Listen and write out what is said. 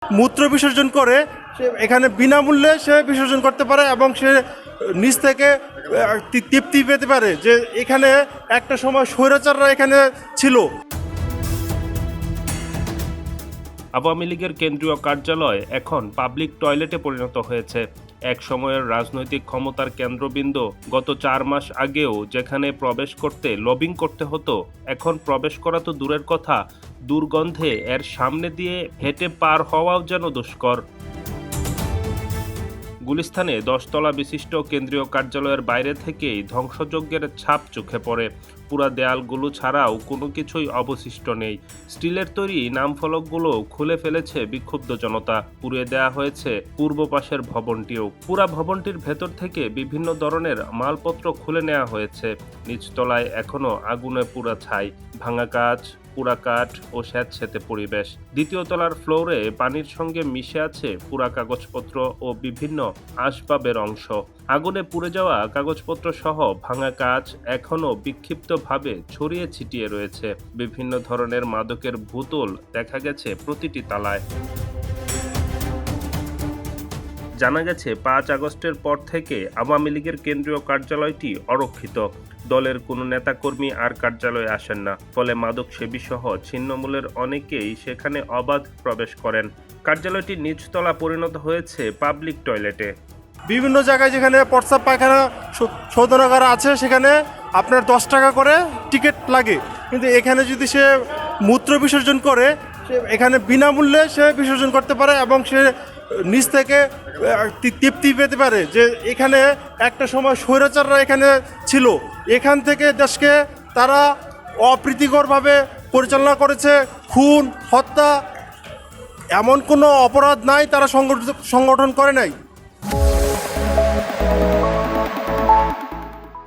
মূত্র বিসর্জন করে সে এখানে বিনামূল্যে সে বিসর্জন করতে পারে এবং সে নিজ থেকে তৃপ্তি পেতে পারে যে এখানে একটা সময় স্বৈরাচাররা এখানে ছিল। আওয়ামী লীগের কেন্দ্রীয় কার্যালয় এখন পাবলিক টয়লেটে পরিণত হয়েছে। এক সময়ের রাজনৈতিক ক্ষমতার কেন্দ্রবিন্দু গত 4 মাস আগেও যেখানে প্রবেশ করতে লবিং করতে হতো, এখন প্রবেশ করা তো দূরের কথা, দুর্গন্ধে এর সামনে দিয়ে হেঁটে পার হওয়াও যেন দুষ্কর। গুলিস্তানে 10 তলা বিশিষ্ট কেন্দ্রীয় কার্যালয়ের বাইরে থেকেই ধ্বংসযজ্ঞের ছাপ চোখে পড়ে। পুরা দেয়ালগুলো ছাড়াও কোনো কিছুই অবশিষ্ট নেই। স্টিলের তৈরি নামফলকগুলো খুলে ফেলেছে বিক্ষুব্ধ জনতা। পুড়িয়ে দেওয়া হয়েছে পূর্ব পাশের ভবনটিও। পুরা ভবনটির ভেতর থেকে বিভিন্ন ধরনের মালপত্র খুলে নেওয়া হয়েছে। নিচতলায় এখনও আগুনে পুরা ছাই, ভাঙা কাঁচ, পুরা কাঠ ও স্যাঁতসেঁতে পরিবেশ। দ্বিতীয় তলার ফ্লোরে পানির সঙ্গে মিশে আছে পুরা কাগজপত্র ও বিভিন্ন আসবাবের অংশ। আগুনে পুড়ে যাওয়া কাগজপত্র সহ ভাঙা কাঁচ এখনও বিক্ষিপ্তভাবে ছড়িয়ে ছিটিয়ে রয়েছে। বিভিন্ন ধরনের মাদকের বোতল দেখা গেছে প্রতিটি তালায়। জানা গেছে 5 আগস্টের পর থেকে আওয়ামী লীগের কেন্দ্রীয় কার্যালয়টি অরক্ষিত। দলের কোনো নেতাকর্মী আর কার্যালয়ে আসেন না, ফলে মাদকসেবী সহ ছিন্নমূলের অনেকেই সেখানে অবাধ প্রবেশ করেন। কার্যালয়টি নিচতলা পরিণত হয়েছে পাবলিক টয়লেটে। বিভিন্ন জায়গায় যেখানে প্রস্রাব পায়খানা শোধনাগার আছে সেখানে আপনার 10 টাকা করে টিকিট লাগে, কিন্তু এখানে যদি সে মূত্র বিসর্জন করে সে এখানে বিনামূল্যে সে বিসর্জন করতে পারে এবং সে নিজ থেকে তৃপ্তি পেতে পারে যে এখানে একটা সময় স্বৈরাচাররা এখানে ছিল। এখান থেকে দেশকে তারা অপ্রীতিকরভাবে পরিচালনা করেছে। খুন, হত্যা, এমন কোনো অপরাধ নাই তারা সংগঠন করে নাই।